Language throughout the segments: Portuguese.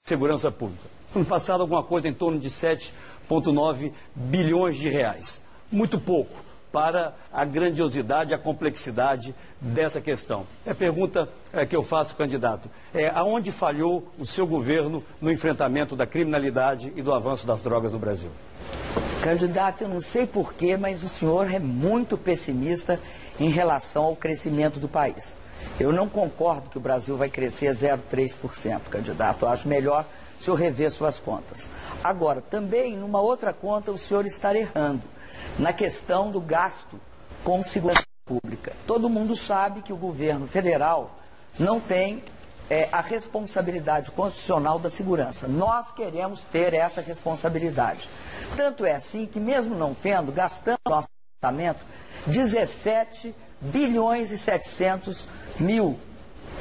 segurança pública. No ano passado, alguma coisa em torno de 7,9 bilhões de reais. Muito pouco para a grandiosidade e a complexidade dessa questão. A pergunta que eu faço, candidato, é aonde falhou o seu governo no enfrentamento da criminalidade e do avanço das drogas no Brasil? Candidato, eu não sei porquê, mas o senhor é muito pessimista em relação ao crescimento do país. Eu não concordo que o Brasil vai crescer 0,3%, candidato. Eu acho melhor o senhor rever suas contas. Agora, também, numa outra conta, o senhor está errando na questão do gasto com segurança pública. Todo mundo sabe que o governo federal não tem a responsabilidade constitucional da segurança. Nós queremos ter essa responsabilidade. Tanto é assim que, mesmo não tendo, gastamos no nosso orçamento 17 bilhões e 700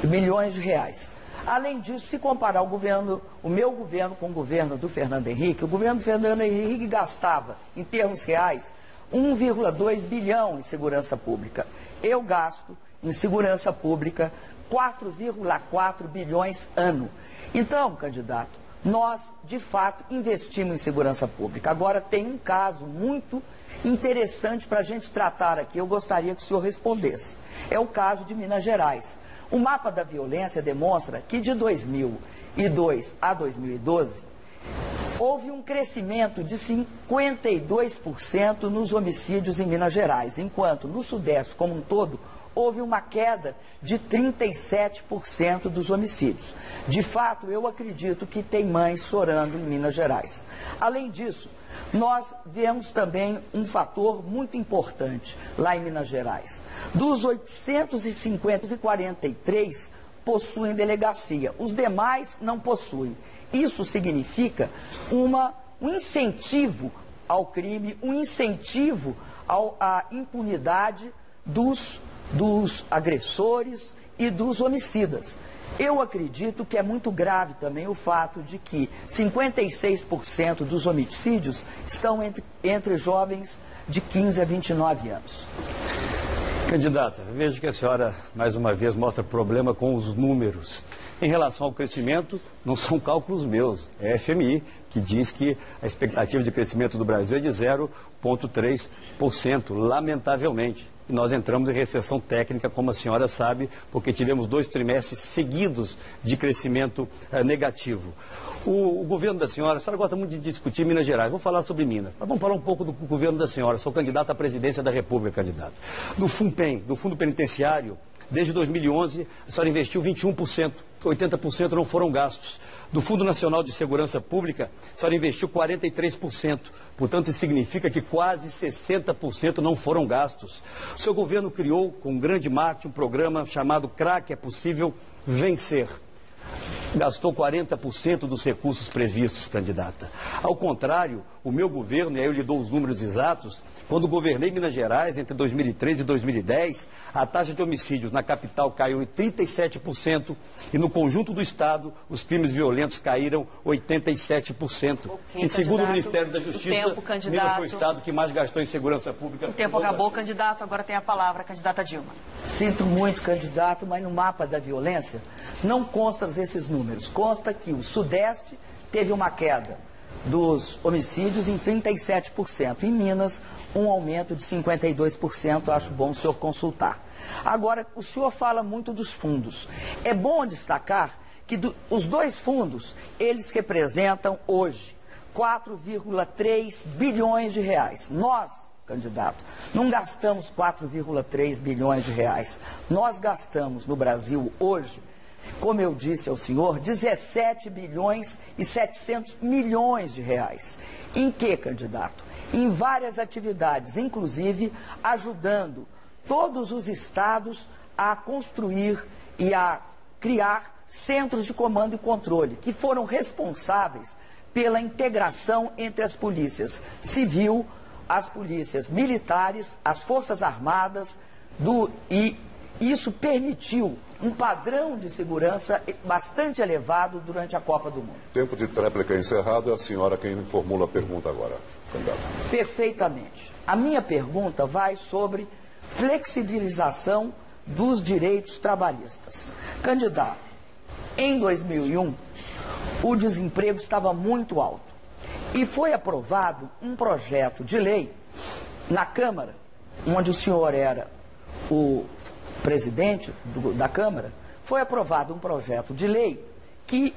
milhões de reais. Além disso, se comparar o meu governo com o governo do Fernando Henrique, o governo do Fernando Henrique gastava, em termos reais, 1,2 bilhão em segurança pública. Eu gasto em segurança pública 4,4 bilhões ano. Então, candidato, nós, de fato, investimos em segurança pública. Agora, tem um caso muito interessante para a gente tratar aqui, eu gostaria que o senhor respondesse. É o caso de Minas Gerais. O mapa da violência demonstra que de 2002 a 2012, houve um crescimento de 52% nos homicídios em Minas Gerais, enquanto no Sudeste como um todo, houve uma queda de 37% dos homicídios. De fato, eu acredito que tem mães chorando em Minas Gerais. Além disso, nós vemos também um fator muito importante lá em Minas Gerais. Dos 843 possuem delegacia, os demais não possuem. Isso significa um incentivo ao crime, um incentivo à impunidade dos agressores e dos homicidas. Eu acredito que é muito grave também o fato de que 56% dos homicídios estão entre jovens de 15 a 29 anos. Candidata, vejo que a senhora, mais uma vez, mostra problema com os números. Em relação ao crescimento, não são cálculos meus, é a FMI, que diz que a expectativa de crescimento do Brasil é de 0,3%, lamentavelmente. E nós entramos em recessão técnica, como a senhora sabe, porque tivemos 2 trimestres seguidos de crescimento negativo. O governo da senhora gosta muito de discutir Minas Gerais, vou falar sobre Minas, mas vamos falar um pouco do governo da senhora, sou candidato à presidência da República, candidato. No FUNPEN, do Fundo Penitenciário, desde 2011, a senhora investiu 21%, 80% não foram gastos. Do Fundo Nacional de Segurança Pública, a senhora investiu 43%. Portanto, isso significa que quase 60% não foram gastos. O seu governo criou, com um grande marketing, um programa chamado CRAC, é possível vencer. Gastou 40% dos recursos previstos, candidata. Ao contrário, o meu governo, e aí eu lhe dou os números exatos, quando governei Minas Gerais, entre 2003 e 2010, a taxa de homicídios na capital caiu em 37% e no conjunto do Estado, os crimes violentos caíram 87%. E segundo o Ministério da Justiça, Minas foi o Estado que mais gastou em segurança pública. O tempo acabou, candidato. Agora tem a palavra a candidata Dilma. Sinto muito, candidato, mas no mapa da violência não constam esses números. Consta que o Sudeste teve uma queda dos homicídios em 37%. Em Minas, um aumento de 52%. Acho bom o senhor consultar. Agora, o senhor fala muito dos fundos. É bom destacar que os 2 fundos, eles representam hoje 4,3 bilhões de reais. Nós, candidato, não gastamos 4,3 bilhões de reais. Nós gastamos no Brasil hoje, como eu disse ao senhor, 17 bilhões e 700 milhões de reais. Em que, candidato? Em várias atividades, inclusive ajudando todos os estados a construir e a criar centros de comando e controle, que foram responsáveis pela integração entre as polícias civil, as polícias militares, as forças armadas, e isso permitiu um padrão de segurança bastante elevado durante a Copa do Mundo. Tempo de tréplica encerrado, é a senhora quem formula a pergunta agora, candidato. Perfeitamente. A minha pergunta vai sobre flexibilização dos direitos trabalhistas. Candidato, em 2001, o desemprego estava muito alto. E foi aprovado um projeto de lei na Câmara, onde o senhor era o presidente da Câmara, foi aprovado um projeto de lei que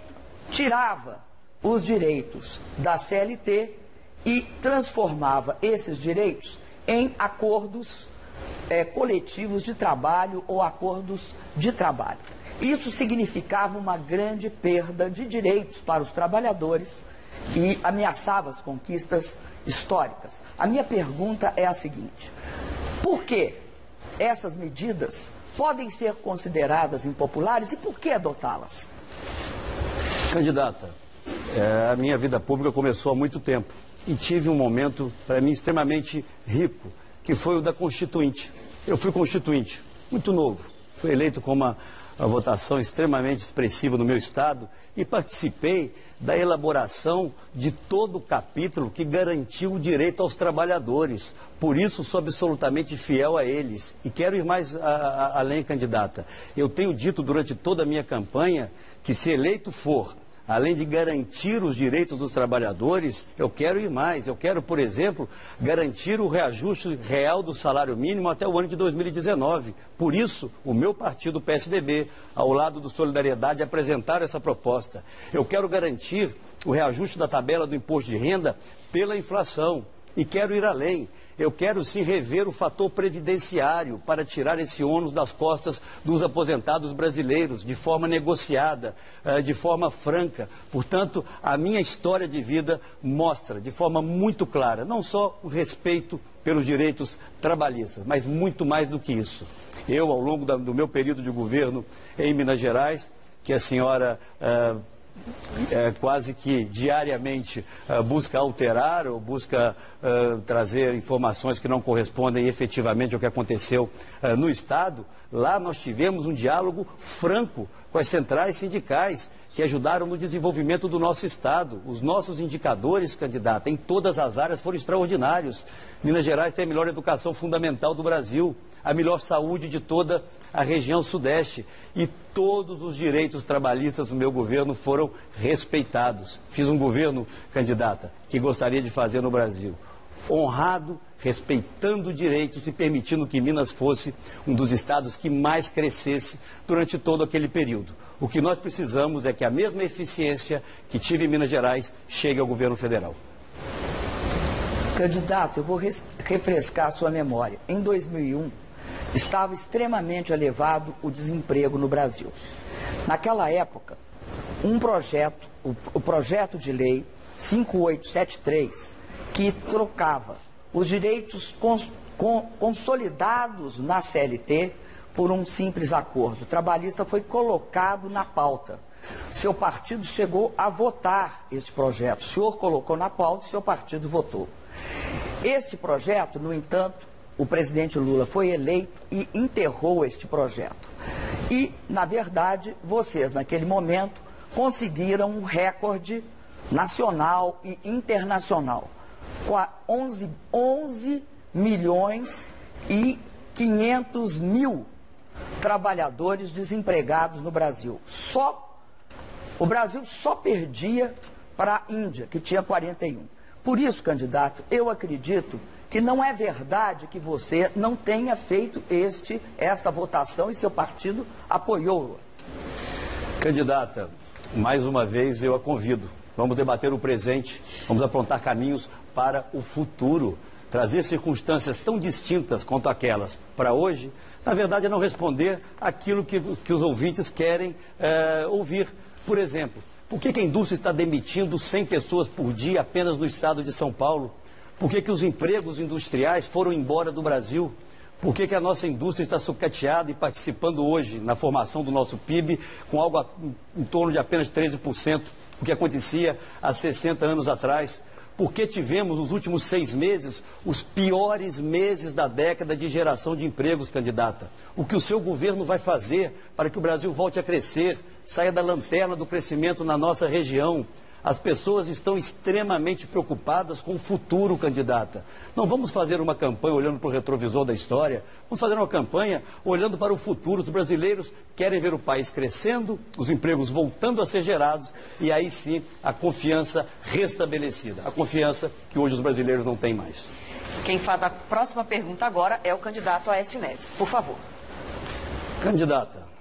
tirava os direitos da CLT e transformava esses direitos em acordos coletivos de trabalho ou acordos de trabalho. Isso significava uma grande perda de direitos para os trabalhadores e ameaçava as conquistas históricas. A minha pergunta é a seguinte: por que essas medidas podem ser consideradas impopulares e por que adotá-las? Candidata, a minha vida pública começou há muito tempo e tive um momento, para mim, extremamente rico, que foi o da Constituinte. Eu fui constituinte, muito novo, fui eleito com uma votação extremamente expressiva no meu estado e participei da elaboração de todo o capítulo que garantiu o direito aos trabalhadores. Por isso, sou absolutamente fiel a eles. E quero ir mais além, candidata. Eu tenho dito durante toda a minha campanha que, se eleito for, além de garantir os direitos dos trabalhadores, eu quero ir mais. Eu quero, por exemplo, garantir o reajuste real do salário mínimo até o ano de 2019. Por isso, o meu partido, o PSDB, ao lado do Solidariedade, apresentaram essa proposta. Eu quero garantir o reajuste da tabela do imposto de renda pela inflação. E quero ir além. Eu quero sim rever o fator previdenciário para tirar esse ônus das costas dos aposentados brasileiros, de forma negociada, de forma franca. Portanto, a minha história de vida mostra de forma muito clara, não só o respeito pelos direitos trabalhistas, mas muito mais do que isso. Eu, ao longo do meu período de governo em Minas Gerais, que a senhora quase que diariamente busca alterar ou busca trazer informações que não correspondem efetivamente ao que aconteceu no Estado, lá nós tivemos um diálogo franco com as centrais sindicais que ajudaram no desenvolvimento do nosso Estado. Os nossos indicadores, candidata, em todas as áreas foram extraordinários. Minas Gerais tem a melhor educação fundamental do Brasil, a melhor saúde de toda a região sudeste e todos os direitos trabalhistas do meu governo foram respeitados. Fiz um governo, candidata, que gostaria de fazer no Brasil, honrado, respeitando direitos e permitindo que Minas fosse um dos estados que mais crescesse durante todo aquele período. O que nós precisamos é que a mesma eficiência que tive em Minas Gerais chegue ao governo federal. Candidato, eu vou refrescar a sua memória. Em 2001, estava extremamente elevado o desemprego no Brasil. Naquela época, o projeto de lei 5873, que trocava os direitos consolidados na CLT por um simples acordo trabalhista, foi colocado na pauta. Seu partido chegou a votar este projeto. O senhor colocou na pauta e seu partido votou. Este projeto, no entanto, o presidente Lula foi eleito e enterrou este projeto. E, na verdade, vocês, naquele momento, conseguiram um recorde nacional e internacional, com 11 milhões e 500 mil trabalhadores desempregados no Brasil. O Brasil só perdia para a Índia, que tinha 41. Por isso, candidato, eu acredito que não é verdade que você não tenha feito esta votação e seu partido apoiou-a. Candidata, mais uma vez eu a convido. Vamos debater o presente, vamos apontar caminhos para o futuro. Trazer circunstâncias tão distintas quanto aquelas para hoje, na verdade é não responder aquilo que os ouvintes querem ouvir. Por exemplo, por que a indústria está demitindo 100 pessoas por dia apenas no estado de São Paulo? Por que os empregos industriais foram embora do Brasil? Por que a nossa indústria está sucateada e participando hoje na formação do nosso PIB com algo em torno de apenas 13%, o que acontecia há 60 anos atrás? Porque tivemos nos últimos 6 meses os piores meses da década de geração de empregos, candidata. O que o seu governo vai fazer para que o Brasil volte a crescer, saia da lanterna do crescimento na nossa região? As pessoas estão extremamente preocupadas com o futuro, candidata. Não vamos fazer uma campanha olhando para o retrovisor da história, vamos fazer uma campanha olhando para o futuro. Os brasileiros querem ver o país crescendo, os empregos voltando a ser gerados e aí sim a confiança restabelecida. A confiança que hoje os brasileiros não têm mais. Quem faz a próxima pergunta agora é o candidato Aécio Neves. Por favor. Candidata,